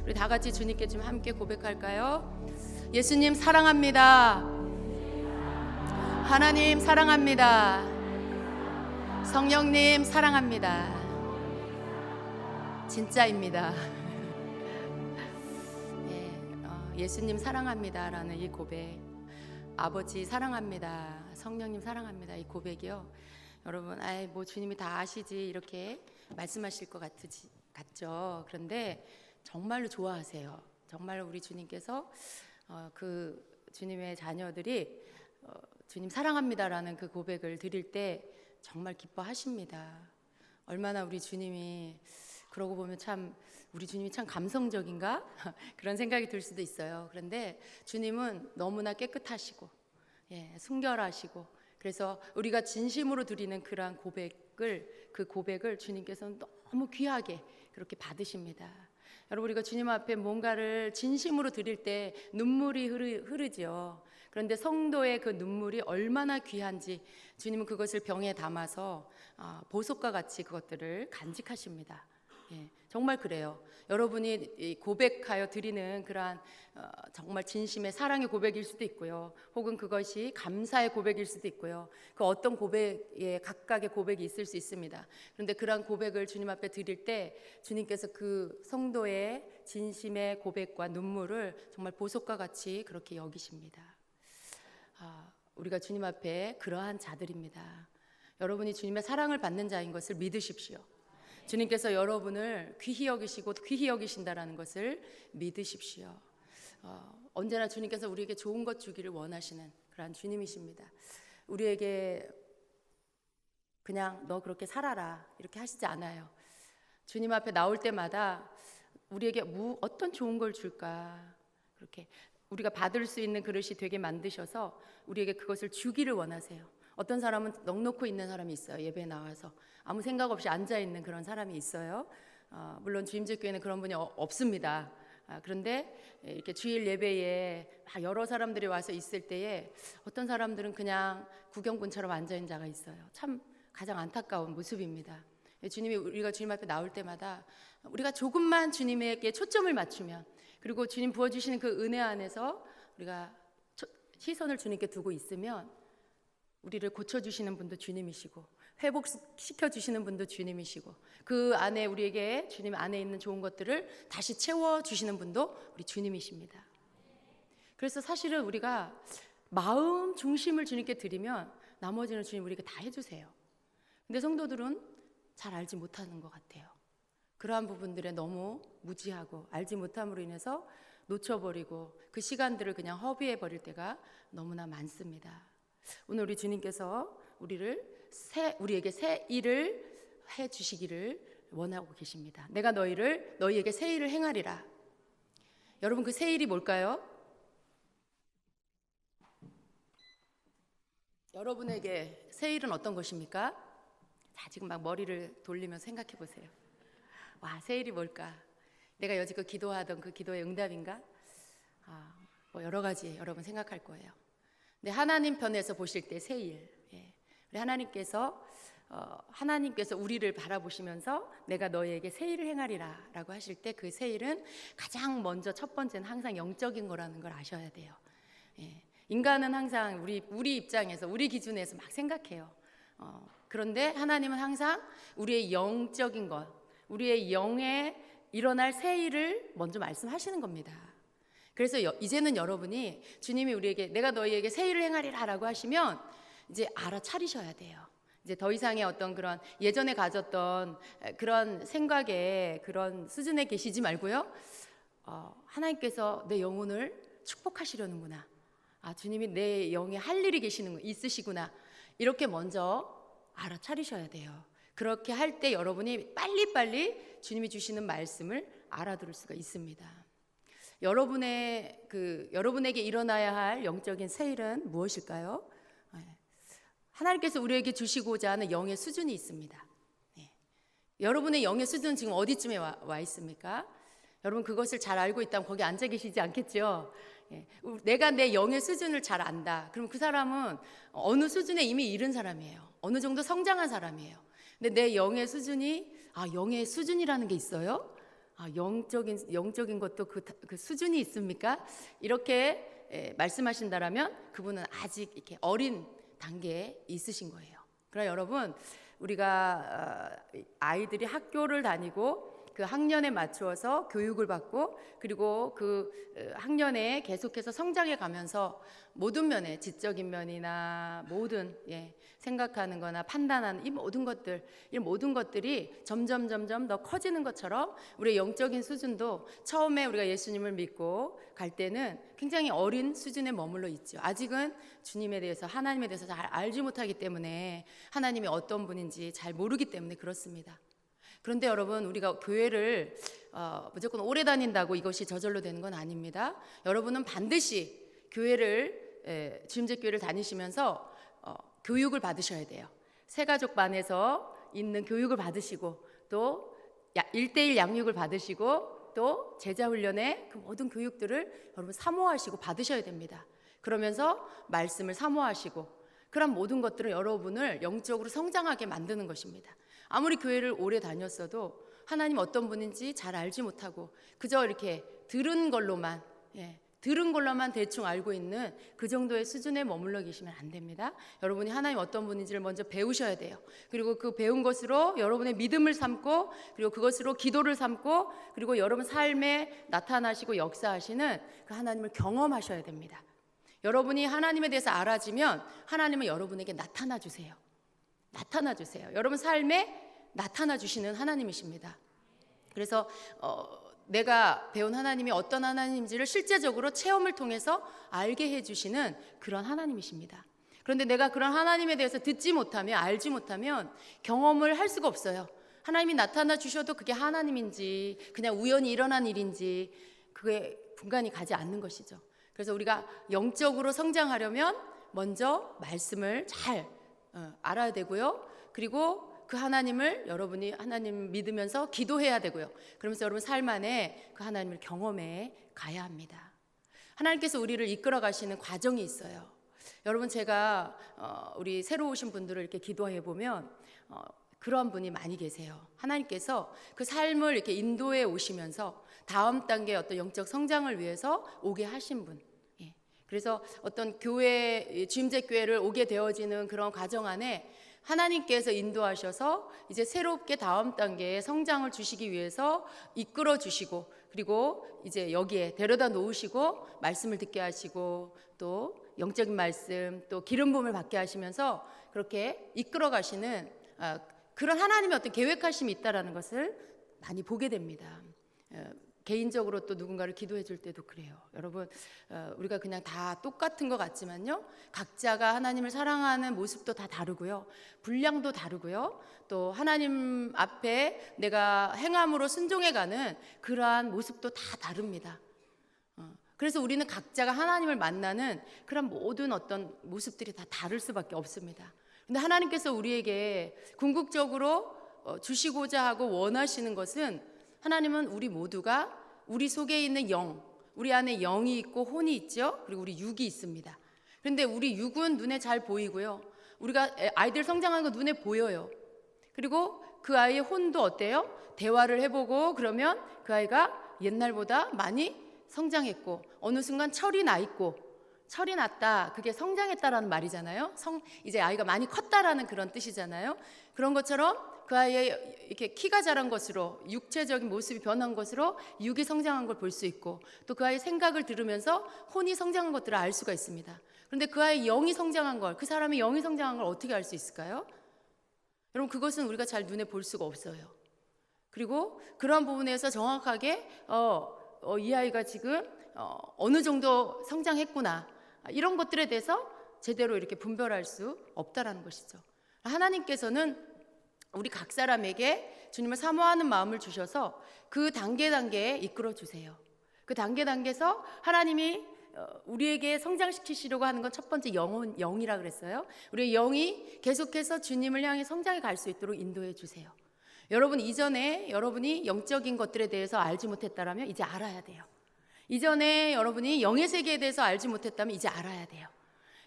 우리 다 같이 주님께 좀 함께 고백할까요? 예수님 사랑합니다. 하나님 사랑합니다. 성령님 사랑합니다. 진짜입니다. 예수님 사랑합니다라는 이 고백, 아버지 사랑합니다, 성령님 사랑합니다, 이 고백이요. 여러분, 뭐 주님이 다 아시지 이렇게 말씀하실 것 같죠. 그런데 정말로 좋아하세요. 정말로 우리 주님께서 그 주님의 자녀들이 주님 사랑합니다라는 그 고백을 드릴 때 정말 기뻐하십니다. 얼마나 우리 주님이, 그러고 보면 참 우리 주님이 참 감성적인가? 그런 생각이 들 수도 있어요. 그런데 주님은 너무나 깨끗하시고 순결하시고, 그래서 우리가 진심으로 드리는 그러한 그 고백을 주님께서는 너무 귀하게 그렇게 받으십니다. 여러분, 우리가 주님 앞에 뭔가를 진심으로 드릴 때 눈물이 흐르죠. 그런데 성도의 그 눈물이 얼마나 귀한지 주님은 그것을 병에 담아서 보석과 같이 그것들을 간직하십니다. 정말 그래요. 여러분이 고백하여 드리는 그러한 정말 진심의 사랑의 고백일 수도 있고요, 혹은 그것이 감사의 고백일 수도 있고요. 그 어떤 고백에 각각의 고백이 있을 수 있습니다. 그런데 그러한 고백을 주님 앞에 드릴 때 주님께서 그 성도의 진심의 고백과 눈물을 정말 보석과 같이 그렇게 여기십니다. 우리가 주님 앞에 그러한 자들입니다. 여러분이 주님의 사랑을 받는 자인 것을 믿으십시오. 주님께서 여러분을 귀히 여기시고 귀히 여기신다라는 것을 믿으십시오. 언제나 주님께서 우리에게 좋은 것 주기를 원하시는 그러한 주님이십니다. 우리에게 그냥 너 그렇게 살아라 이렇게 하시지 않아요. 주님 앞에 나올 때마다 우리에게 어떤 좋은 걸 줄까, 그렇게 우리가 받을 수 있는 그릇이 되게 만드셔서 우리에게 그것을 주기를 원하세요. 어떤 사람은 넋놓고 있는 사람이 있어요. 예배에 나와서 아무 생각 없이 앉아있는 그런 사람이 있어요. 물론 주임제교회는 그런 분이 없습니다. 그런데 이렇게 주일 예배에 여러 사람들이 와서 있을 때에 어떤 사람들은 그냥 구경꾼처럼 앉아있는 자가 있어요. 참 가장 안타까운 모습입니다. 우리가 주님 앞에 나올 때마다 우리가 조금만 주님에게 초점을 맞추면, 그리고 주님 부어주시는 그 은혜 안에서 우리가 시선을 주님께 두고 있으면 우리를 고쳐주시는 분도 주님이시고 회복시켜주시는 분도 주님이시고, 그 안에 우리에게 주님 안에 있는 좋은 것들을 다시 채워주시는 분도 우리 주님이십니다. 그래서 사실은 우리가 마음 중심을 주님께 드리면 나머지는 주님 우리에게 다 해주세요. 근데 성도들은 잘 알지 못하는 것 같아요. 그러한 부분들에 너무 무지하고 알지 못함으로 인해서 놓쳐버리고 그 시간들을 그냥 허비해버릴 때가 너무나 많습니다. 오늘 우리 주님께서 우리에게 새 일을 해주시기를 원하고 계십니다. 내가 너희에게 새 일을 행하리라. 여러분, 그 새 일이 뭘까요? 여러분에게 새 일은 어떤 것입니까? 자, 지금 막 머리를 돌리며 생각해 보세요. 와, 새 일이 뭘까? 내가 여지껏 기도하던 그 기도의 응답인가? 뭐 여러 가지 여러분 생각할 거예요. 근데 하나님 편에서 보실 때 새 일, 우리 하나님께서 우리를 바라보시면서 내가 너희에게 새 일을 행하리라 라고 하실 때 그 새 일은 가장 먼저 첫 번째는 항상 영적인 거라는 걸 아셔야 돼요. 인간은 항상 우리 입장에서 우리 기준에서 막 생각해요. 그런데 하나님은 항상 우리의 영적인 것, 우리의 영에 일어날 새 일을 먼저 말씀하시는 겁니다. 그래서 이제는 여러분이 주님이 우리에게 내가 너희에게 새 일을 행하리라 라고 하시면 이제 알아차리셔야 돼요. 이제 더 이상의 어떤 그런 예전에 가졌던 그런 생각에 그런 수준에 계시지 말고요, 하나님께서 내 영혼을 축복하시려는구나, 주님이 내 영에 할 일이 있으시구나, 이렇게 먼저 알아차리셔야 돼요. 그렇게 할 때 여러분이 빨리빨리 주님이 주시는 말씀을 알아들을 수가 있습니다. 여러분에게 일어나야 할 영적인 새 일은 무엇일까요? 하나님께서 우리에게 주시고자 하는 영의 수준이 있습니다. 여러분의 영의 수준은 지금 어디쯤에 와 있습니까? 여러분, 그것을 잘 알고 있다면 거기 앉아 계시지 않겠죠? 내가 내 영의 수준을 잘 안다. 그럼 그 사람은 어느 수준에 이미 이른 사람이에요. 어느 정도 성장한 사람이에요. 근데 내 영의 수준이 영의 수준이라는 게 있어요? 영적인 것도 그 수준이 있습니까? 이렇게 말씀하신다라면 그분은 아직 이렇게 어린 단계에 있으신 거예요. 그러나 여러분, 우리가 아이들이 학교를 다니고 그 학년에 맞추어서 교육을 받고 그리고 그 학년에 계속해서 성장해 가면서 모든 면에 지적인 면이나 모든 생각하는 거나 판단하는 이 모든 것들이 점점 더 커지는 것처럼 우리의 영적인 수준도 처음에 우리가 예수님을 믿고 갈 때는 굉장히 어린 수준에 머물러 있죠. 아직은 주님에 대해서, 하나님에 대해서 잘 알지 못하기 때문에, 하나님이 어떤 분인지 잘 모르기 때문에 그렇습니다. 그런데 여러분, 우리가 교회를 무조건 오래 다닌다고 이것이 저절로 되는 건 아닙니다. 여러분은 반드시 교회를, 주임제교회를 다니시면서 교육을 받으셔야 돼요. 새가족 반에서 있는 교육을 받으시고, 또 1:1 양육을 받으시고, 또 제자훈련의 그 모든 교육들을 여러분 사모하시고 받으셔야 됩니다. 그러면서 말씀을 사모하시고, 그런 모든 것들은 여러분을 영적으로 성장하게 만드는 것입니다. 아무리 교회를 오래 다녔어도 하나님 어떤 분인지 잘 알지 못하고 그저 이렇게 들은 걸로만 대충 알고 있는 그 정도의 수준에 머물러 계시면 안 됩니다. 여러분이 하나님 어떤 분인지를 먼저 배우셔야 돼요. 그리고 그 배운 것으로 여러분의 믿음을 삼고, 그리고 그것으로 기도를 삼고, 그리고 여러분 삶에 나타나시고 역사하시는 그 하나님을 경험하셔야 됩니다. 여러분이 하나님에 대해서 알아지면 하나님은 여러분에게 나타나 주세요. 여러분 삶에 나타나 주시는 하나님이십니다. 그래서 내가 배운 하나님이 어떤 하나님인지를 실제적으로 체험을 통해서 알게 해주시는 그런 하나님이십니다. 그런데 내가 그런 하나님에 대해서 듣지 못하면, 알지 못하면 경험을 할 수가 없어요. 하나님이 나타나 주셔도 그게 하나님인지 그냥 우연히 일어난 일인지 그게 분간이 가지 않는 것이죠. 그래서 우리가 영적으로 성장하려면 먼저 말씀을 잘 알아야 되고요. 그리고 그 하나님을 여러분이 하나님 믿으면서 기도해야 되고요. 그러면서 여러분 삶 안에 그 하나님을 경험해 가야 합니다. 하나님께서 우리를 이끌어 가시는 과정이 있어요. 여러분, 제가 우리 새로 오신 분들을 이렇게 기도해 보면 그러한 분이 많이 계세요. 하나님께서 그 삶을 이렇게 인도해 오시면서 다음 단계의 어떤 영적 성장을 위해서 오게 하신 분. 그래서 어떤 교회, 주임제교회를 오게 되어지는 그런 과정 안에 하나님께서 인도하셔서 이제 새롭게 다음 단계의 성장을 주시기 위해서 이끌어 주시고, 그리고 이제 여기에 데려다 놓으시고 말씀을 듣게 하시고, 또 영적인 말씀, 또 기름 부음을 받게 하시면서 그렇게 이끌어 가시는 그런 하나님의 어떤 계획하심이 있다라는 것을 많이 보게 됩니다. 개인적으로 또 누군가를 기도해 줄 때도 그래요. 여러분, 우리가 그냥 다 똑같은 것 같지만요, 각자가 하나님을 사랑하는 모습도 다 다르고요, 분량도 다르고요, 또 하나님 앞에 내가 행함으로 순종해가는 그러한 모습도 다 다릅니다. 그래서 우리는 각자가 하나님을 만나는 그런 모든 어떤 모습들이 다 다를 수밖에 없습니다. 근데 하나님께서 우리에게 궁극적으로 주시고자 하고 원하시는 것은, 하나님은 우리 모두가 우리 속에 있는 영, 우리 안에 영이 있고 혼이 있죠. 그리고 우리 육이 있습니다. 그런데 우리 육은 눈에 잘 보이고요, 우리가 아이들 성장하는 거 눈에 보여요. 그리고 그 아이의 혼도 어때요? 대화를 해보고 그러면 그 아이가 옛날보다 많이 성장했고, 어느 순간 철이 나 있고, 철이 났다, 그게 성장했다라는 말이잖아요. 이제 아이가 많이 컸다라는 그런 뜻이잖아요. 그런 것처럼 그 아이의 이렇게 키가 자란 것으로, 육체적인 모습이 변한 것으로 육이 성장한 걸 볼 수 있고, 또 그 아이의 생각을 들으면서 혼이 성장한 것들을 알 수가 있습니다. 그런데 그 아이의 영이 성장한 걸, 그 사람의 영이 성장한 걸 어떻게 알 수 있을까요? 여러분, 그것은 우리가 잘 눈에 볼 수가 없어요. 그리고 그런 부분에서 정확하게 이 아이가 지금 어느 정도 성장했구나, 이런 것들에 대해서 제대로 이렇게 분별할 수 없다라는 것이죠. 하나님께서는 우리 각 사람에게 주님을 사모하는 마음을 주셔서 그 단계에 이끌어 주세요. 그 단계에서 하나님이 우리에게 성장시키시려고 하는 건 첫 번째 영이라 그랬어요. 우리의 영이 계속해서 주님을 향해 성장해 갈 수 있도록 인도해 주세요. 여러분, 이전에 여러분이 영적인 것들에 대해서 알지 못했다면 이제 알아야 돼요. 이전에 여러분이 영의 세계에 대해서 알지 못했다면 이제 알아야 돼요.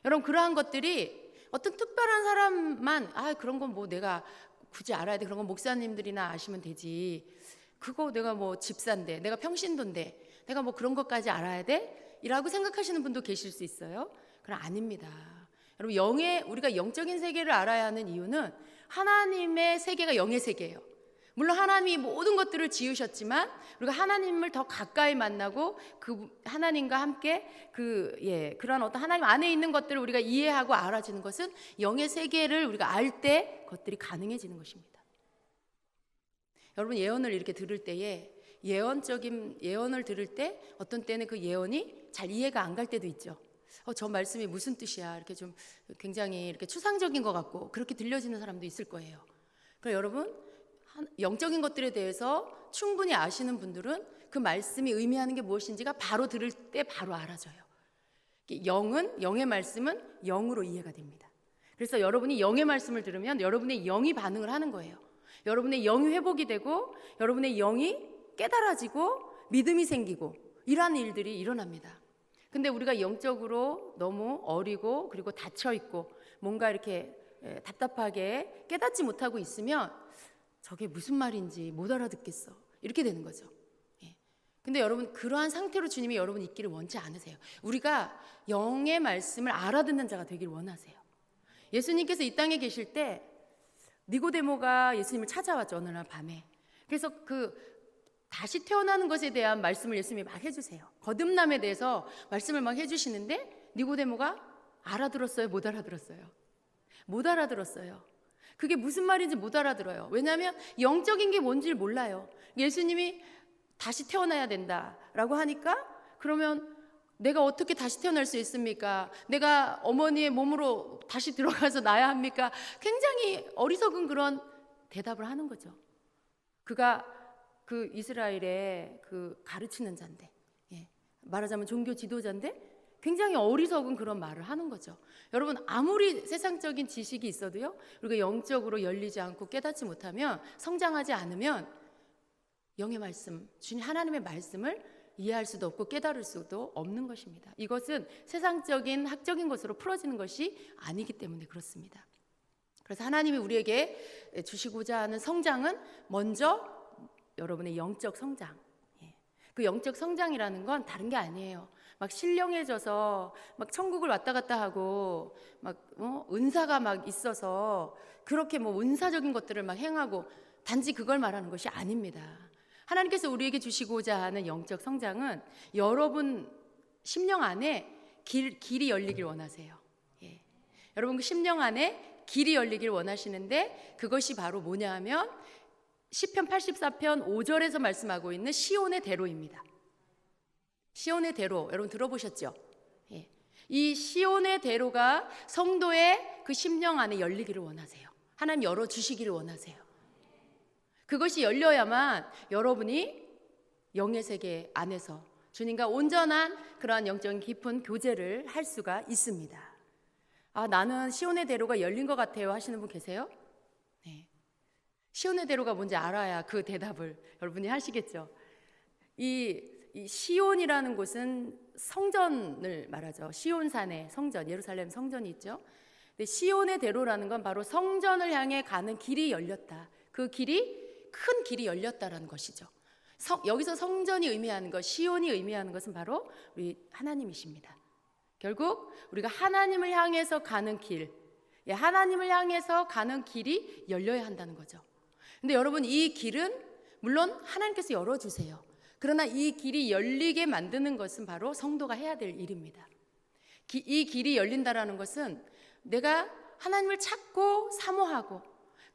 여러분, 그러한 것들이 어떤 특별한 사람만 그런 건 뭐 내가 굳이 알아야 돼, 그런 건 목사님들이나 아시면 되지, 그거 내가 뭐 집사인데, 내가 평신도인데, 내가 뭐 그런 것까지 알아야 돼? 이라고 생각하시는 분도 계실 수 있어요. 그럼 아닙니다. 여러분, 우리가 영적인 세계를 알아야 하는 이유는 하나님의 세계가 영의 세계예요. 물론 하나님이 모든 것들을 지으셨지만 우리가 하나님을 더 가까이 만나고 그 하나님과 함께 그런 어떤 하나님 안에 있는 것들을 우리가 이해하고 알아지는 것은 영의 세계를 우리가 알 때 그것들이 가능해지는 것입니다. 여러분, 예언을 이렇게 들을 때에 예언적인 예언을 들을 때 어떤 때는 그 예언이 잘 이해가 안 갈 때도 있죠. 저 말씀이 무슨 뜻이야? 이렇게 좀 굉장히 이렇게 추상적인 것 같고 그렇게 들려지는 사람도 있을 거예요. 그러니까 여러분, 영적인 것들에 대해서 충분히 아시는 분들은 그 말씀이 의미하는 게 무엇인지가 바로 들을 때 바로 알아져요. 영의 말씀은 영으로 이해가 됩니다. 그래서 여러분이 영의 말씀을 들으면 여러분의 영이 반응을 하는 거예요. 여러분의 영이 회복이 되고 여러분의 영이 깨달아지고 믿음이 생기고 이러한 일들이 일어납니다. 근데 우리가 영적으로 너무 어리고 그리고 닫혀있고 뭔가 이렇게 답답하게 깨닫지 못하고 있으면 저게 무슨 말인지 못 알아듣겠어, 이렇게 되는 거죠. 근데 여러분, 그러한 상태로 주님이 여러분 있기를 원치 않으세요. 우리가 영의 말씀을 알아듣는 자가 되기를 원하세요. 예수님께서 이 땅에 계실 때 니고데모가 예수님을 찾아왔죠, 어느 날 밤에. 그래서 다시 태어나는 것에 대한 말씀을 예수님이 막 해주세요. 거듭남에 대해서 말씀을 막 해주시는데 니고데모가 알아들었어요? 못 알아들었어요? 못 알아들었어요. 그게 무슨 말인지 못 알아들어요. 왜냐하면 영적인 게 뭔지를 몰라요. 예수님이 다시 태어나야 된다라고 하니까 그러면 내가 어떻게 다시 태어날 수 있습니까? 내가 어머니의 몸으로 다시 들어가서 나야 합니까? 굉장히 어리석은 그런 대답을 하는 거죠. 그가 그 이스라엘의 가르치는 자인데, 말하자면 종교 지도자인데 굉장히 어리석은 그런 말을 하는 거죠. 여러분, 아무리 세상적인 지식이 있어도요, 우리가 영적으로 열리지 않고 깨닫지 못하면, 성장하지 않으면 영의 말씀, 주님 하나님의 말씀을 이해할 수도 없고 깨달을 수도 없는 것입니다. 이것은 세상적인 학적인 것으로 풀어지는 것이 아니기 때문에 그렇습니다. 그래서 하나님이 우리에게 주시고자 하는 성장은 먼저 여러분의 영적 성장. 그 영적 성장이라는 건 다른 게 아니에요. 막 신령해져서 막 천국을 왔다 갔다 하고 막 은사가 막 있어서 그렇게 뭐 은사적인 것들을 막 행하고 단지 그걸 말하는 것이 아닙니다. 하나님께서 우리에게 주시고자 하는 영적 성장은 여러분 심령 안에 길이 열리길 원하세요. 여러분 그 심령 안에 길이 열리길 원하시는데 그것이 바로 뭐냐 하면 시편 84편 5절에서 말씀하고 있는 시온의 대로입니다. 시온의 대로, 여러분 들어보셨죠? 이 시온의 대로가 성도의 그 심령 안에 열리기를 원하세요. 하나님 열어주시기를 원하세요. 그것이 열려야만 여러분이 영의 세계 안에서 주님과 온전한 그러한 영적인 깊은 교제를 할 수가 있습니다. 나는 시온의 대로가 열린 것 같아요 하시는 분 계세요? 시온의 대로가 뭔지 알아야 그 대답을 여러분이 하시겠죠. 이 시온이라는 곳은 성전을 말하죠. 시온산의 성전, 예루살렘 성전이 있죠. 근데 시온의 대로라는 건 바로 성전을 향해 가는 길이 열렸다. 그 길이 큰 길이 열렸다라는 것이죠. 여기서 성전이 의미하는 것, 시온이 의미하는 것은 바로 우리 하나님이십니다. 결국 우리가 하나님을 향해서 가는 길, 하나님을 향해서 가는 길이 열려야 한다는 거죠. 근데 여러분 이 길은 물론 하나님께서 열어주세요. 그러나 이 길이 열리게 만드는 것은 바로 성도가 해야 될 일입니다. 이 길이 열린다라는 것은 내가 하나님을 찾고 사모하고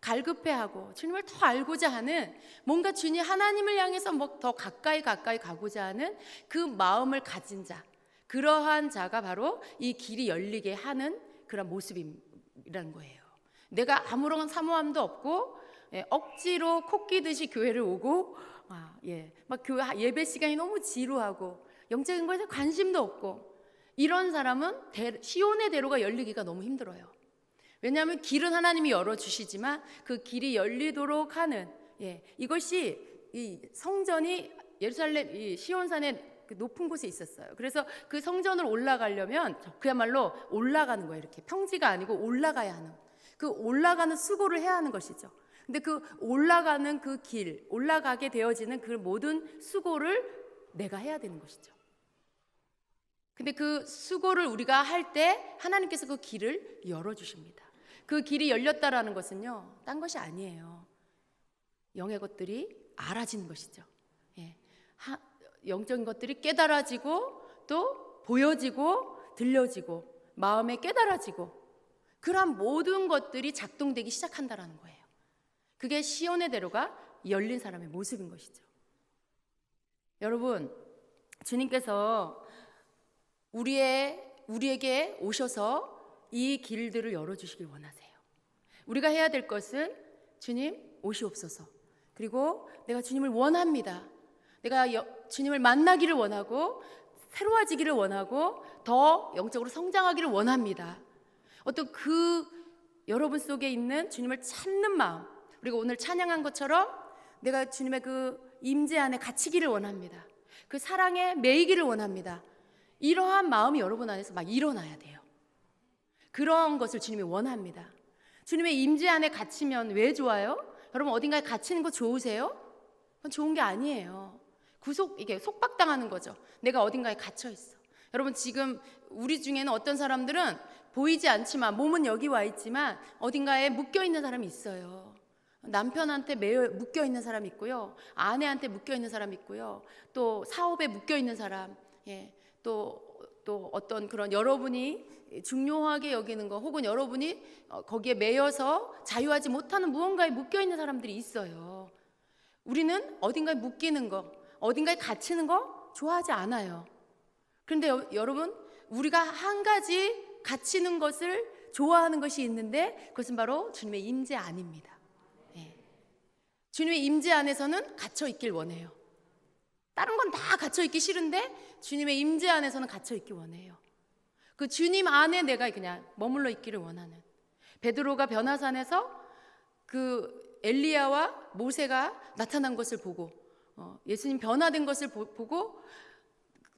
갈급해하고 주님을 더 알고자 하는 뭔가 주님 하나님을 향해서 더 가까이 가고자 하는 그 마음을 가진 자, 그러한 자가 바로 이 길이 열리게 하는 그런 모습이라는 거예요. 내가 아무런 사모함도 없고 억지로 코끼듯이 교회를 오고 막 교회 예배 시간이 너무 지루하고 영적인 것에 관심도 없고 이런 사람은 시온의 대로가 열리기가 너무 힘들어요. 왜냐하면 길은 하나님이 열어주시지만 그 길이 열리도록 하는 이것이 이 성전이 예루살렘 이 시온산의 그 높은 곳에 있었어요. 그래서 그 성전을 올라가려면 그야말로 올라가는 거예요. 이렇게 평지가 아니고 올라가야 하는 그 올라가는 수고를 해야 하는 것이죠. 근데 그 올라가는 그 길, 올라가게 되어지는 그 모든 수고를 내가 해야 되는 것이죠. 근데 그 수고를 우리가 할 때 하나님께서 그 길을 열어주십니다. 그 길이 열렸다라는 것은요, 딴 것이 아니에요. 영의 것들이 알아지는 것이죠. 예. 영적인 것들이 깨달아지고 또 보여지고 들려지고 마음에 깨달아지고 그러한 모든 것들이 작동되기 시작한다라는 거예요. 그게 시온의 대로가 열린 사람의 모습인 것이죠. 여러분, 주님께서 우리에게 오셔서 이 길들을 열어주시길 원하세요. 우리가 해야 될 것은 주님 오시옵소서. 그리고 내가 주님을 원합니다. 내가 주님을 만나기를 원하고 새로워지기를 원하고 더 영적으로 성장하기를 원합니다. 어떤 여러분 속에 있는 주님을 찾는 마음, 그리고 오늘 찬양한 것처럼 내가 주님의 그 임재 안에 갇히기를 원합니다. 그 사랑에 매이기를 원합니다. 이러한 마음이 여러분 안에서 막 일어나야 돼요. 그런 것을 주님이 원합니다. 주님의 임재 안에 갇히면 왜 좋아요? 여러분 어딘가에 갇히는 거 좋으세요? 그건 좋은 게 아니에요. 이게 속박당하는 거죠. 내가 어딘가에 갇혀 있어. 여러분 지금 우리 중에는 어떤 사람들은 보이지 않지만 몸은 여기 와 있지만 어딘가에 묶여 있는 사람이 있어요. 남편한테 묶여 있는 사람 있고요. 아내한테 묶여 있는 사람 있고요. 또 사업에 묶여 있는 사람, 또 어떤 그런 여러분이 중요하게 여기는 거 혹은 여러분이 거기에 매여서 자유하지 못하는 무언가에 묶여 있는 사람들이 있어요. 우리는 어딘가에 묶이는 거, 어딘가에 갇히는 거 좋아하지 않아요. 그런데 여러분, 우리가 한 가지 갇히는 것을 좋아하는 것이 있는데 그것은 바로 주님의 임재 안입니다. 주님의 임재 안에서는 갇혀 있길 원해요. 다른 건 다 갇혀 있기 싫은데 주님의 임재 안에서는 갇혀 있기 원해요. 그 주님 안에 내가 그냥 머물러 있기를 원하는. 베드로가 변화산에서 그 엘리야와 모세가 나타난 것을 보고 예수님 변화된 것을 보고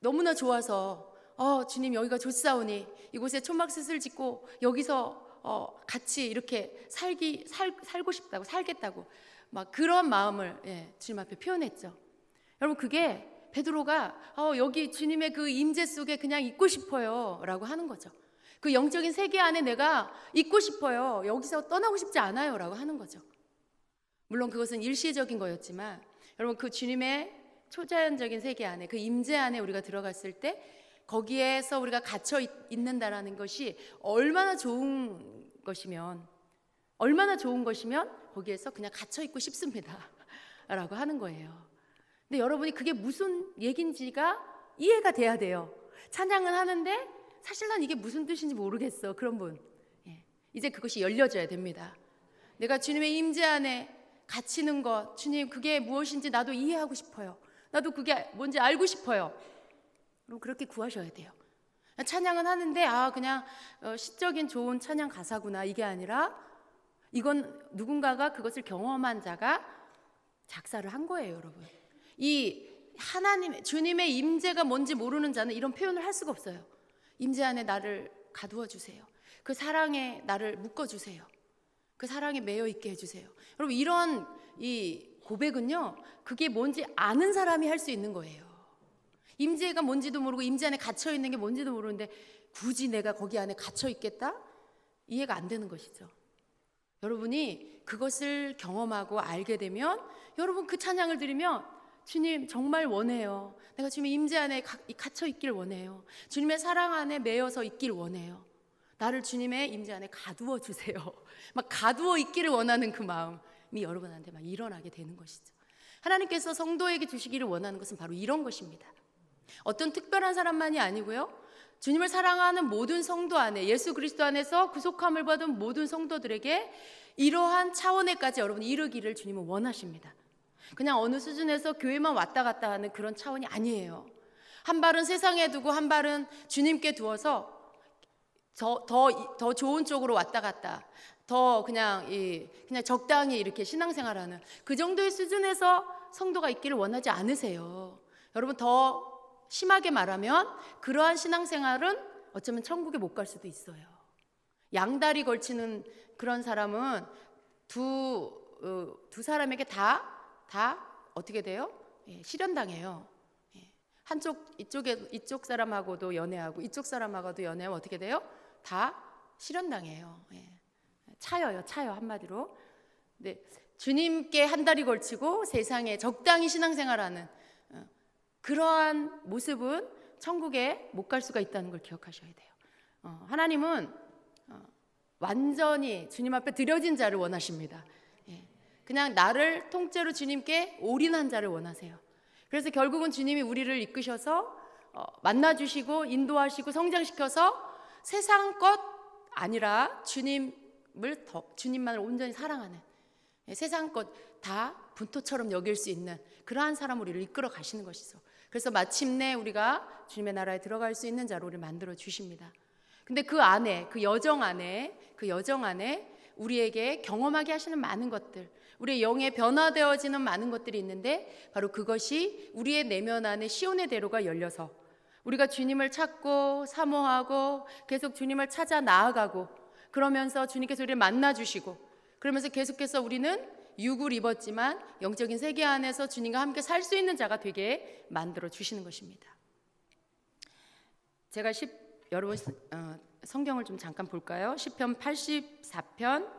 너무나 좋아서 주님 여기가 좋사오니 이곳에 초막스를 짓고 여기서 같이 이렇게 살고 싶다고 살겠다고 막 그런 마음을 주님 앞에 표현했죠. 여러분 그게 베드로가 여기 주님의 그 임재 속에 그냥 있고 싶어요 라고 하는 거죠. 그 영적인 세계 안에 내가 있고 싶어요. 여기서 떠나고 싶지 않아요 라고 하는 거죠. 물론 그것은 일시적인 거였지만 여러분 그 주님의 초자연적인 세계 안에 그 임재 안에 우리가 들어갔을 때 거기에서 우리가 갇혀 있는다라는 것이 얼마나 좋은 것이면 거기에서 그냥 갇혀 있고 싶습니다 라고 하는 거예요. 근데 여러분이 그게 무슨 얘긴지가 이해가 돼야 돼요. 찬양은 하는데 사실 난 이게 무슨 뜻인지 모르겠어. 그런 분 이제 그것이 열려져야 됩니다. 내가 주님의 임재 안에 갇히는 것, 주님 그게 무엇인지 나도 이해하고 싶어요. 나도 그게 뭔지 알고 싶어요. 그럼 그렇게 구하셔야 돼요. 찬양은 하는데 그냥 시적인 좋은 찬양 가사구나 이게 아니라 이건 누군가가 그것을 경험한 자가 작사를 한 거예요. 여러분 이 주님의 임재가 뭔지 모르는 자는 이런 표현을 할 수가 없어요. 임재 안에 나를 가두어 주세요. 그 사랑에 나를 묶어 주세요. 그 사랑에 매여 있게 해주세요. 여러분 이런 이 고백은요 그게 뭔지 아는 사람이 할 수 있는 거예요. 임재가 뭔지도 모르고 임재 안에 갇혀 있는 게 뭔지도 모르는데 굳이 내가 거기 안에 갇혀 있겠다? 이해가 안 되는 것이죠. 여러분이 그것을 경험하고 알게 되면 여러분 그 찬양을 들으면 주님 정말 원해요. 내가 주님의 임재 안에 갇혀 있길 원해요. 주님의 사랑 안에 매여서 있길 원해요. 나를 주님의 임재 안에 가두어 주세요. 막 가두어 있기를 원하는 그 마음이 여러분한테 막 일어나게 되는 것이죠. 하나님께서 성도에게 주시기를 원하는 것은 바로 이런 것입니다. 어떤 특별한 사람만이 아니고요. 주님을 사랑하는 모든 성도 안에 예수 그리스도 안에서 구속함을 받은 모든 성도들에게 이러한 차원에까지 여러분이 이르기를 주님은 원하십니다. 그냥 어느 수준에서 교회만 왔다 갔다 하는 그런 차원이 아니에요. 한 발은 세상에 두고 한 발은 주님께 두어서 더 좋은 쪽으로 왔다 갔다 더 그냥 적당히 이렇게 신앙생활하는 그 정도의 수준에서 성도가 있기를 원하지 않으세요. 여러분 더 심하게 말하면 그러한 신앙생활은 어쩌면 천국에 못 갈 수도 있어요. 양다리 걸치는 그런 사람은 두 두 사람에게 다 어떻게 돼요? 예, 실현당해요. 예, 이쪽 사람하고도 연애하고 이쪽 사람하고도 연애하면 어떻게 돼요? 다 실현당해요. 예, 차요 한마디로. 네, 주님께 한 달이 걸치고 세상에 적당히 신앙생활하는 그러한 모습은 천국에 못 갈 수가 있다는 걸 기억하셔야 돼요. 하나님은 완전히 주님 앞에 드려진 자를 원하십니다. 예, 그냥 나를 통째로 주님께 올인한 자를 원하세요. 그래서 결국은 주님이 우리를 이끄셔서 만나주시고 인도하시고 성장시켜서 세상 것 아니라 주님만을 온전히 사랑하는, 세상 것 다 분토처럼 여길 수 있는 그러한 사람 우리를 이끌어 가시는 것이죠. 그래서 마침내 우리가 주님의 나라에 들어갈 수 있는 자로 우리를 만들어 주십니다. 근데 그 안에, 그 여정 안에 우리에게 경험하게 하시는 많은 것들, 우리의 영에 변화되어지는 많은 것들이 있는데, 바로 그것이 우리의 내면 안에 시온의 대로가 열려서 우리가 주님을 찾고 사모하고 계속 주님을 찾아 나아가고, 그러면서 주님께서 우리를 만나 주시고, 그러면서 계속해서 우리는 육을 입었지만 영적인 세계 안에서 주님과 함께 살 수 있는 자가 되게 만들어 주시는 것입니다. 제가 여러분 성경을 좀 잠깐 볼까요? 시편 84편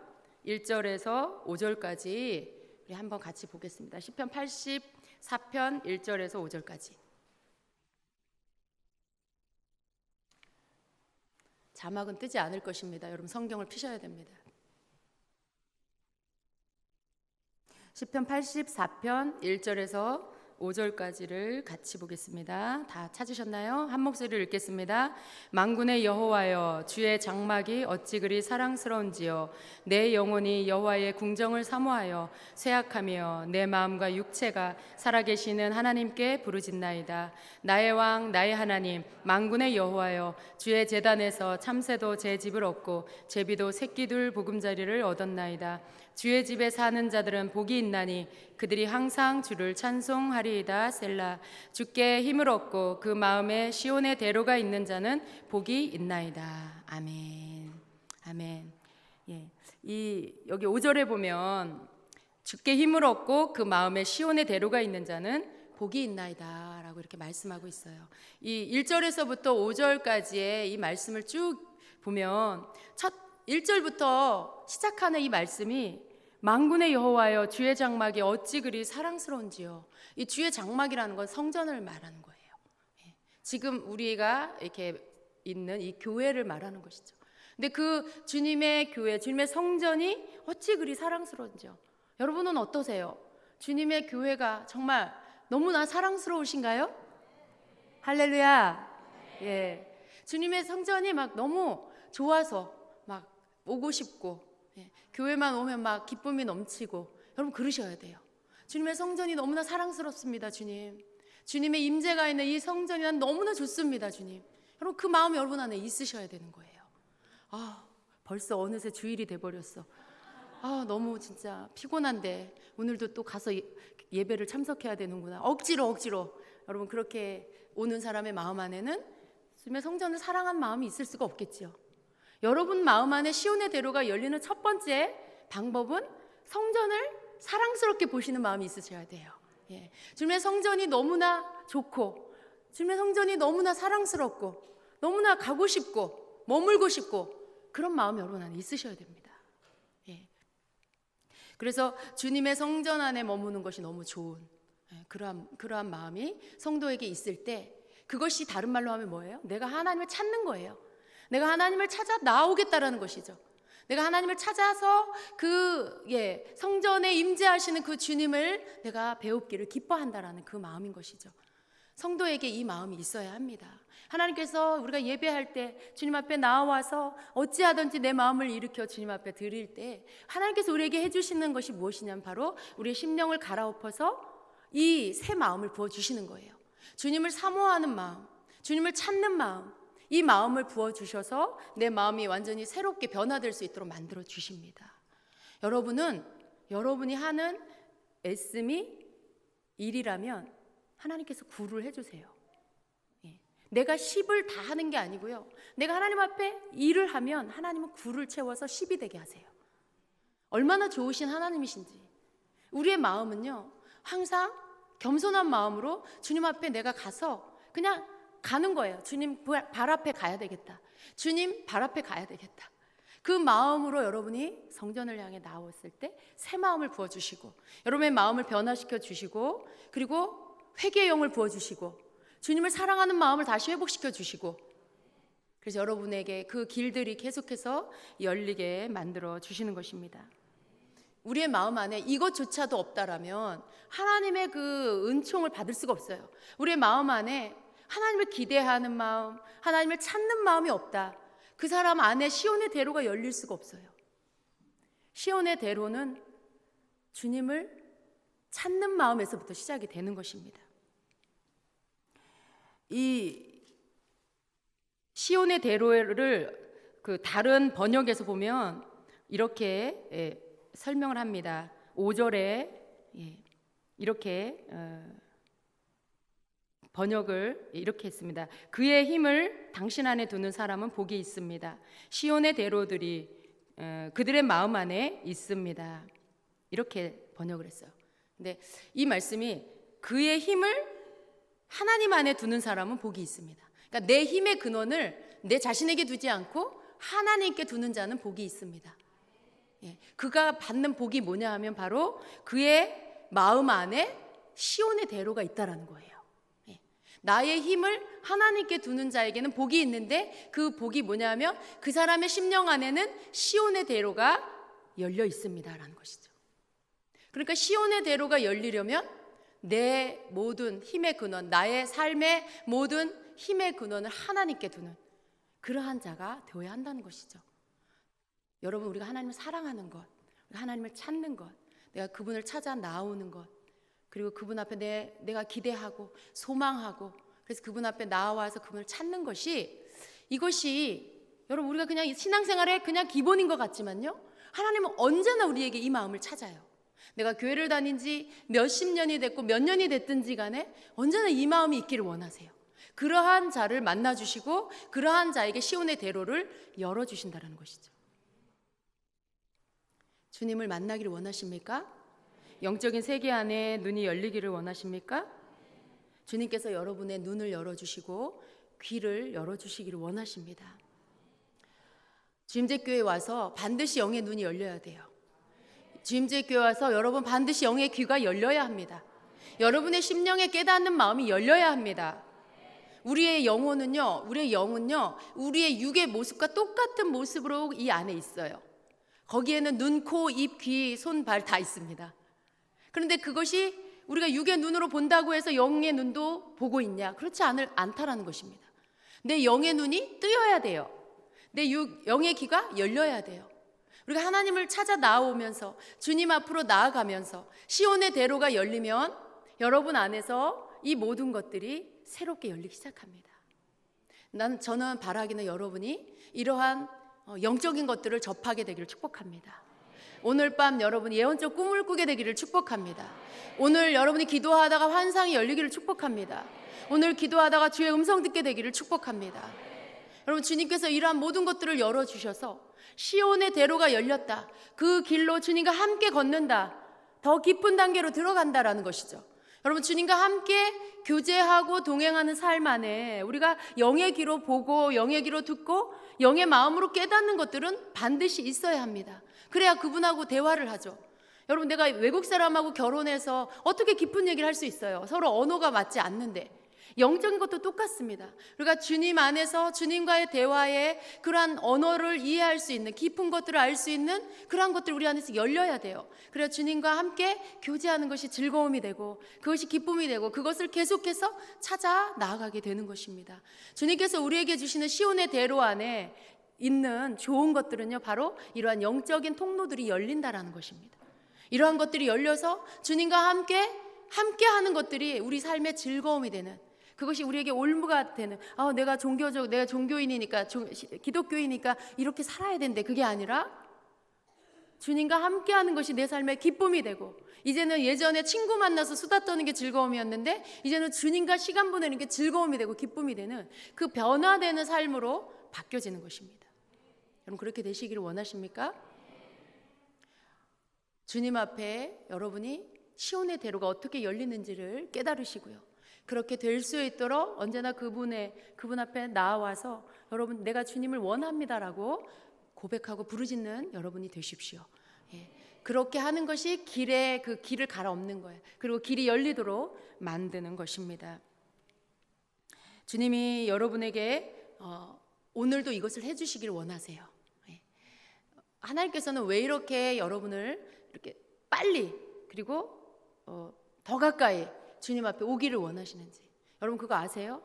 1절에서 5절까지 우리 한번 같이 보겠습니다. 시편 84편 1절에서 5절까지. 자막은 뜨지 않을 것입니다. 여러분 성경을 피셔야 됩니다. 시편 84편 1절에서 5절까지를 같이 보겠습니다. 다 찾으셨나요? 한 목소리를 읽겠습니다. 만군의 여호와여, 주의 장막이 어찌 그리 사랑스러운지요. 내 영혼이 여호와의 궁정을 사모하여 쇠약하며 내 마음과 육체가 살아계시는 하나님께 부르짖나이다. 나의 왕 나의 하나님 만군의 여호와여, 주의 제단에서 참새도 제 집을 얻고 제비도 새끼둘 보금자리를 얻었나이다. 주의 집에 사는 자들은 복이 있나니 그들이 항상 주를 찬송하리이다. 셀라. 주께 힘을 얻고 그 마음에 시온의 대로가 있는 자는 복이 있나이다. 아멘. 아멘. 예. 여기 5절에 보면 주께 힘을 얻고 그 마음에 시온의 대로가 있는 자는 복이 있나이다 라고 이렇게 말씀하고 있어요. 이 1절에서부터 5절까지의 이 말씀을 쭉 보면 첫 1절부터 시작하는 이 말씀이 만군의 여호와여, 주의 장막이 어찌 그리 사랑스러운지요. 이 주의 장막이라는 건 성전을 말하는 거예요. 지금 우리가 이렇게 있는 이 교회를 말하는 것이죠. 근데 그 주님의 교회, 주님의 성전이 어찌 그리 사랑스러운지요. 여러분은 어떠세요? 주님의 교회가 정말 너무나 사랑스러우신가요? 할렐루야. 예. 주님의 성전이 막 너무 좋아서 막 오고 싶고, 교회만 오면 막 기쁨이 넘치고, 여러분 그러셔야 돼요. 주님의 성전이 너무나 사랑스럽습니다. 주님의 임재가 있는 이 성전이 난 너무나 좋습니다. 주님, 여러분 그 마음이 여러분 안에 있으셔야 되는 거예요. 벌써 어느새 주일이 돼버렸어. 너무 진짜 피곤한데 오늘도 또 가서 예배를 참석해야 되는구나. 억지로 여러분 그렇게 오는 사람의 마음 안에는 주님의 성전을 사랑한 마음이 있을 수가 없겠지요. 여러분 마음 안에 시온의 대로가 열리는 첫 번째 방법은 성전을 사랑스럽게 보시는 마음이 있으셔야 돼요. 예. 주님의 성전이 너무나 좋고, 주님의 성전이 너무나 사랑스럽고, 너무나 가고 싶고 머물고 싶고, 그런 마음이 여러분 안에 있으셔야 됩니다. 예. 그래서 주님의 성전 안에 머무는 것이 너무 좋은, 그러한 마음이 성도에게 있을 때, 그것이 다른 말로 하면 뭐예요? 내가 하나님을 찾는 거예요. 내가 하나님을 찾아 나오겠다라는 것이죠. 내가 하나님을 찾아서 성전에 임재하시는 그 주님을 내가 배웁기를 기뻐한다라는 그 마음인 것이죠. 성도에게 이 마음이 있어야 합니다. 하나님께서 우리가 예배할 때 주님 앞에 나와서 어찌하든지 내 마음을 일으켜 주님 앞에 드릴 때, 하나님께서 우리에게 해주시는 것이 무엇이냐면 바로 우리의 심령을 갈아엎어서 이 새 마음을 부어주시는 거예요. 주님을 사모하는 마음, 주님을 찾는 마음, 이 마음을 부어주셔서 내 마음이 완전히 새롭게 변화될 수 있도록 만들어 주십니다. 여러분이 하는 애씀이 일이라면 하나님께서 구를 해주세요. 내가 10을 다 하는 게 아니고요, 내가 하나님 앞에 일을 하면 하나님은 구를 채워서 10이 되게 하세요. 얼마나 좋으신 하나님이신지, 우리의 마음은요, 항상 겸손한 마음으로 주님 앞에 내가 가서 그냥 가는 거예요. 주님 발 앞에 가야 되겠다. 주님 발 앞에 가야 되겠다. 그 마음으로 여러분이 성전을 향해 나왔을 때 새 마음을 부어주시고, 여러분의 마음을 변화시켜 주시고, 그리고 회개의 영을 부어주시고, 주님을 사랑하는 마음을 다시 회복시켜 주시고, 그래서 여러분에게 그 길들이 계속해서 열리게 만들어 주시는 것입니다. 우리의 마음 안에 이것조차도 없다라면 하나님의 그 은총을 받을 수가 없어요. 우리의 마음 안에 하나님을 기대하는 마음, 하나님을 찾는 마음이 없다. 그 사람 안에 시온의 대로가 열릴 수가 없어요. 시온의 대로는 주님을 찾는 마음에서부터 시작이 되는 것입니다. 이 시온의 대로를 그 다른 번역에서 보면 이렇게 설명을 합니다. 5절에 이렇게 번역을 이렇게 했습니다. 그의 힘을 당신 안에 두는 사람은 복이 있습니다. 시온의 대로들이 그들의 마음 안에 있습니다. 이렇게 번역을 했어요. 근데 이 말씀이 그의 힘을 하나님 안에 두는 사람은 복이 있습니다. 그러니까 내 힘의 근원을 내 자신에게 두지 않고 하나님께 두는 자는 복이 있습니다. 그가 받는 복이 뭐냐 하면 바로 그의 마음 안에 시온의 대로가 있다라는 거예요. 나의 힘을 하나님께 두는 자에게는 복이 있는데 그 복이 뭐냐 하면 그 사람의 심령 안에는 시온의 대로가 열려 있습니다라는 것이죠. 그러니까 시온의 대로가 열리려면 내 모든 힘의 근원, 나의 삶의 모든 힘의 근원을 하나님께 두는 그러한 자가 되어야 한다는 것이죠. 여러분, 우리가 하나님을 사랑하는 것, 하나님을 찾는 것, 내가 그분을 찾아 나오는 것, 그리고 그분 앞에 내가 기대하고 소망하고, 그래서 그분 앞에 나와서 그분을 찾는 것이, 이것이 여러분 우리가 그냥 신앙생활의 그냥 기본인 것 같지만요, 하나님은 언제나 우리에게 이 마음을 찾아요. 내가 교회를 다닌 지 몇십 년이 됐고 몇 년이 됐든지 간에 언제나 이 마음이 있기를 원하세요. 그러한 자를 만나주시고 그러한 자에게 시온의 대로를 열어주신다는 것이죠. 주님을 만나기를 원하십니까? 영적인 세계 안에 눈이 열리기를 원하십니까? 주님께서 여러분의 눈을 열어주시고 귀를 열어주시기를 원하십니다. 주임제교회에 와서 반드시 영의 눈이 열려야 돼요. 주임제교회 와서 여러분 반드시 영의 귀가 열려야 합니다. 여러분의 심령에 깨닫는 마음이 열려야 합니다. 우리의 영혼은요, 우리의 영은요, 우리의 육의 모습과 똑같은 모습으로 이 안에 있어요. 거기에는 눈, 코, 입, 귀, 손, 발 다 있습니다. 그런데 그것이 우리가 육의 눈으로 본다고 해서 영의 눈도 보고 있냐? 그렇지 않다라는 것입니다. 내 영의 눈이 뜨여야 돼요. 내 영의 귀가 열려야 돼요. 우리가 하나님을 찾아 나오면서 주님 앞으로 나아가면서 시온의 대로가 열리면 여러분 안에서 이 모든 것들이 새롭게 열리기 시작합니다. 저는 바라기는 여러분이 이러한 영적인 것들을 접하게 되기를 축복합니다. 오늘 밤 여러분이 예언적 꿈을 꾸게 되기를 축복합니다. 오늘 여러분이 기도하다가 환상이 열리기를 축복합니다. 오늘 기도하다가 주의 음성 듣게 되기를 축복합니다. 여러분, 주님께서 이러한 모든 것들을 열어주셔서 시온의 대로가 열렸다, 그 길로 주님과 함께 걷는다, 더 깊은 단계로 들어간다라는 것이죠. 여러분, 주님과 함께 교제하고 동행하는 삶 안에 우리가 영의 귀로 보고 영의 귀로 듣고 영의 마음으로 깨닫는 것들은 반드시 있어야 합니다. 그래야 그분하고 대화를 하죠. 여러분, 내가 외국 사람하고 결혼해서 어떻게 깊은 얘기를 할 수 있어요? 서로 언어가 맞지 않는데. 영적인 것도 똑같습니다. 우리가 주님 안에서 주님과의 대화에 그러한 언어를 이해할 수 있는, 깊은 것들을 알 수 있는 그러한 것들 우리 안에서 열려야 돼요. 그래야 주님과 함께 교제하는 것이 즐거움이 되고 그것이 기쁨이 되고 그것을 계속해서 찾아 나아가게 되는 것입니다. 주님께서 우리에게 주시는 시온의 대로 안에 있는 좋은 것들은요, 바로 이러한 영적인 통로들이 열린다라는 것입니다. 이러한 것들이 열려서 주님과 함께 하는 것들이 우리 삶의 즐거움이 되는, 그것이 우리에게 올무가 되는, 내가 종교인이니까, 기독교이니까 이렇게 살아야 되는데, 그게 아니라 주님과 함께 하는 것이 내 삶의 기쁨이 되고, 이제는 예전에 친구 만나서 수다 떠는 게 즐거움이었는데 이제는 주님과 시간 보내는 게 즐거움이 되고 기쁨이 되는 그 변화되는 삶으로 바뀌어지는 것입니다. 여러분, 그렇게 되시기를 원하십니까? 주님 앞에 여러분이 시온의 대로가 어떻게 열리는지를 깨달으시고요. 그렇게 될 수 있도록 언제나 그분 앞에 나와서 여러분 내가 주님을 원합니다라고 고백하고 부르짖는 여러분이 되십시오. 예. 그렇게 하는 것이 그 길을 갈아엎는 거예요. 그리고 길이 열리도록 만드는 것입니다. 주님이 여러분에게 오늘도 이것을 해주시기를 원하세요. 예. 하나님께서는 왜 이렇게 여러분을 이렇게 빨리 그리고 더 가까이 주님 앞에 오기를 원하시는지 여러분 그거 아세요?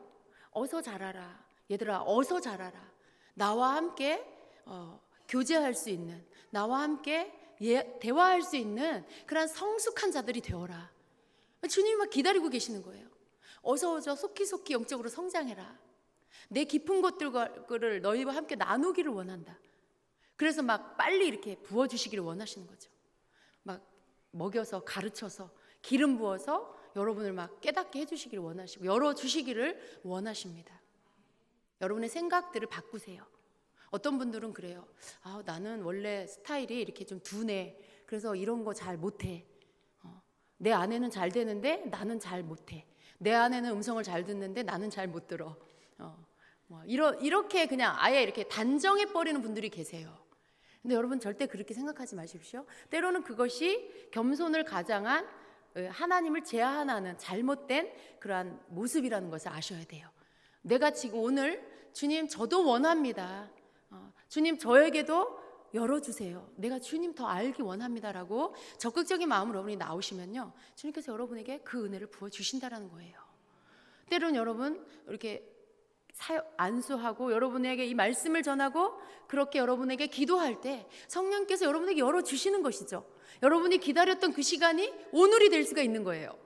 어서 자라라 얘들아, 어서 자라라. 나와 함께 교제할 수 있는, 나와 함께 대화할 수 있는 그런 성숙한 자들이 되어라. 주님이 막 기다리고 계시는 거예요. 어서 오죠. 속히 영적으로 성장해라. 내 깊은 것들을 너희와 함께 나누기를 원한다. 그래서 막 빨리 이렇게 부어주시기를 원하시는 거죠. 막 먹여서 가르쳐서 기름 부어서 여러분을 막 깨닫게 해주시기를 원하시고 열어주시기를 원하십니다. 여러분의 생각들을 바꾸세요. 어떤 분들은 그래요. 나는 원래 스타일이 이렇게 좀 둔해. 그래서 이런 거 잘 못해. 내 아내는 잘 되는데 나는 잘 못해. 내 아내는 음성을 잘 듣는데 나는 잘 못 들어. 이렇게 그냥 아예 이렇게 단정해 버리는 분들이 계세요. 근데 여러분 절대 그렇게 생각하지 마십시오. 때로는 그것이 겸손을 가장한 하나님을 제한하는 잘못된 그러한 모습이라는 것을 아셔야 돼요. 내가 지금 오늘 주님 저도 원합니다. 주님 저에게도 열어주세요. 내가 주님 더 알기 원합니다라고 적극적인 마음으로 여러분이 나오시면요, 주님께서 여러분에게 그 은혜를 부어주신다는 거예요. 때로는 여러분 이렇게 안수하고 여러분에게 이 말씀을 전하고 그렇게 여러분에게 기도할 때 성령께서 여러분에게 열어주시는 것이죠. 여러분이 기다렸던 그 시간이 오늘이 될 수가 있는 거예요.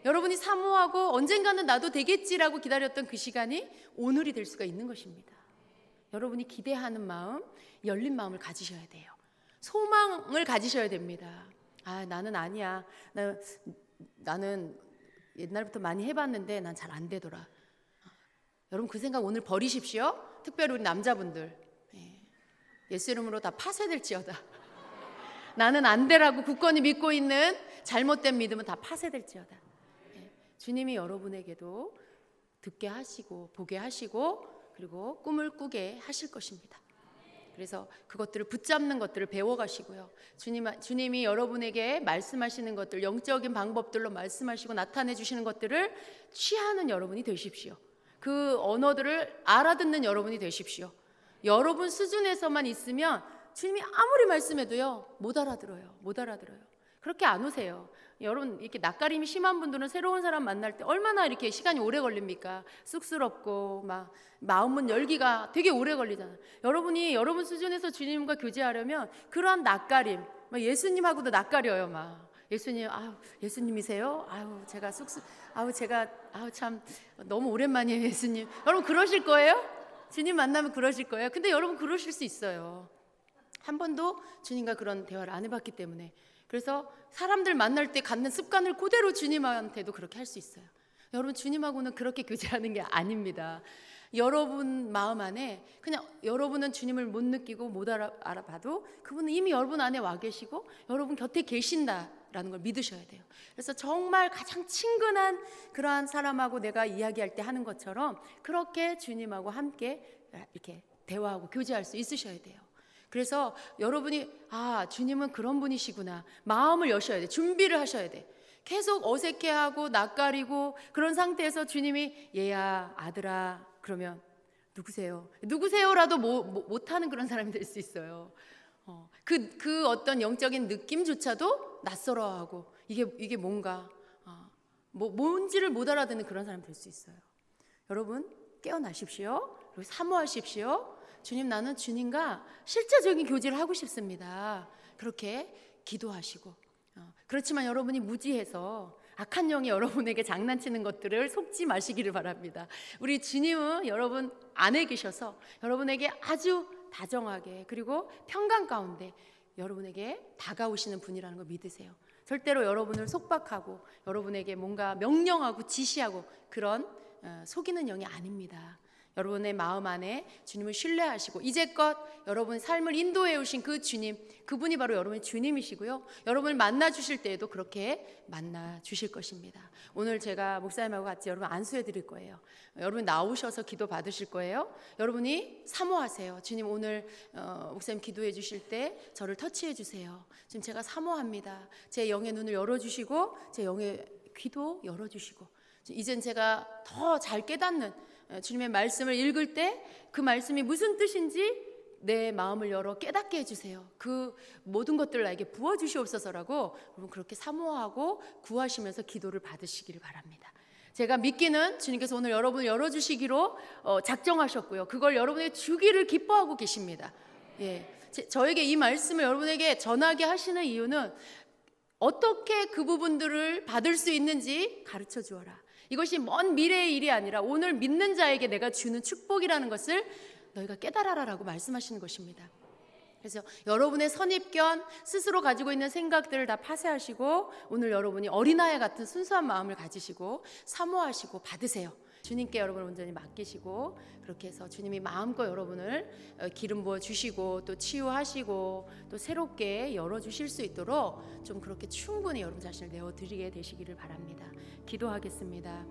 여러분이 사모하고 언젠가는 나도 되겠지라고 기다렸던 그 시간이 오늘이 될 수가 있는 것입니다. 여러분이 기대하는 마음, 열린 마음을 가지셔야 돼요. 소망을 가지셔야 됩니다. 나는 아니야. 나는 옛날부터 많이 해봤는데 난 잘 안 되더라. 여러분 그 생각 오늘 버리십시오. 특별히 우리 남자분들 예수 이름으로 다 파쇄될지어다. 나는 안 되라고 굳건히 믿고 있는 잘못된 믿음은 다 파쇄될지어다. 주님이 여러분에게도 듣게 하시고 보게 하시고 그리고 꿈을 꾸게 하실 것입니다. 그래서 그것들을 붙잡는 것들을 배워가시고요. 주님이 여러분에게 말씀하시는 것들, 영적인 방법들로 말씀하시고 나타내 주시는 것들을 취하는 여러분이 되십시오. 그 언어들을 알아듣는 여러분이 되십시오. 여러분 수준에서만 있으면 주님이 아무리 말씀해도요 못 알아들어요. 그렇게 안 오세요. 여러분 이렇게 낯가림이 심한 분들은 새로운 사람 만날 때 얼마나 이렇게 시간이 오래 걸립니까? 쑥스럽고 막 마음은 열기가 되게 오래 걸리잖아요. 여러분이 여러분 수준에서 주님과 교제하려면 그러한 낯가림, 예수님하고도 낯가려요. 막 예수님, 예수님이세요? 제가 참 너무 오랜만이에요, 예수님. 여러분 그러실 거예요? 주님 만나면 그러실 거예요. 근데 여러분 그러실 수 있어요. 한 번도 주님과 그런 대화를 안 해봤기 때문에. 그래서 사람들 만날 때 갖는 습관을 그대로 주님한테도 그렇게 할 수 있어요. 여러분 주님하고는 그렇게 교제하는 게 아닙니다. 여러분 마음 안에 그냥 여러분은 주님을 못 느끼고 못 알아봐도 그분은 이미 여러분 안에 와 계시고 여러분 곁에 계신다라는 걸 믿으셔야 돼요. 그래서 정말 가장 친근한 그러한 사람하고 내가 이야기할 때 하는 것처럼 그렇게 주님하고 함께 이렇게 대화하고 교제할 수 있으셔야 돼요. 그래서 여러분이 주님은 그런 분이시구나 마음을 여셔야 돼. 준비를 하셔야 돼. 계속 어색해하고 낯가리고 그런 상태에서 주님이 얘야 아들아 그러면 누구세요라도 못하는 그런 사람이 될 수 있어요. 그 어떤 영적인 느낌조차도 낯설어하고 이게 뭔가 뭔지를 못 알아듣는 그런 사람이 될 수 있어요. 여러분 깨어나십시오. 그리고 사모하십시오. 주님 나는 주님과 실제적인 교제를 하고 싶습니다. 그렇게 기도하시고 그렇지만 여러분이 무지해서 악한 영이 여러분에게 장난치는 것들을 속지 마시기를 바랍니다. 우리 주님은 여러분 안에 계셔서 여러분에게 아주 다정하게 그리고 평강 가운데 여러분에게 다가오시는 분이라는 걸 믿으세요. 절대로 여러분을 속박하고 여러분에게 뭔가 명령하고 지시하고 그런 속이는 영이 아닙니다. 여러분의 마음 안에 주님을 신뢰하시고 이제껏 여러분 삶을 인도해 오신 그 주님, 그분이 바로 여러분의 주님이시고요. 여러분을 만나 주실 때에도 그렇게 만나 주실 것입니다. 오늘 제가 목사님하고 같이 여러분 안수해 드릴 거예요. 여러분 나오셔서 기도 받으실 거예요. 여러분이 사모하세요. 주님 오늘 목사님 기도해 주실 때 저를 터치해 주세요. 지금 제가 사모합니다. 제 영의 눈을 열어주시고 제 영의 귀도 열어주시고 이젠 제가 더 잘 깨닫는 주님의 말씀을 읽을 때 그 말씀이 무슨 뜻인지 내 마음을 열어 깨닫게 해주세요. 그 모든 것들을 나에게 부어주시옵소서라고 여러분 그렇게 사모하고 구하시면서 기도를 받으시기를 바랍니다. 제가 믿기는 주님께서 오늘 여러분을 열어주시기로 작정하셨고요. 그걸 여러분에게 주기를 기뻐하고 계십니다. 예, 저에게 이 말씀을 여러분에게 전하게 하시는 이유는 어떻게 그 부분들을 받을 수 있는지 가르쳐 주어라. 이것이 먼 미래의 일이 아니라 오늘 믿는 자에게 내가 주는 축복이라는 것을 너희가 깨달아라라고 말씀하시는 것입니다. 그래서 여러분의 선입견, 스스로 가지고 있는 생각들을 다 파쇄하시고 오늘 여러분이 어린아이 같은 순수한 마음을 가지시고 사모하시고 받으세요. 주님께 여러분을 온전히 맡기시고 그렇게 해서 주님이 마음껏 여러분을 기름 부어 주시고 또 치유하시고 또 새롭게 열어주실 수 있도록 좀 그렇게 충분히 여러분 자신을 내어드리게 되시기를 바랍니다. 기도하겠습니다.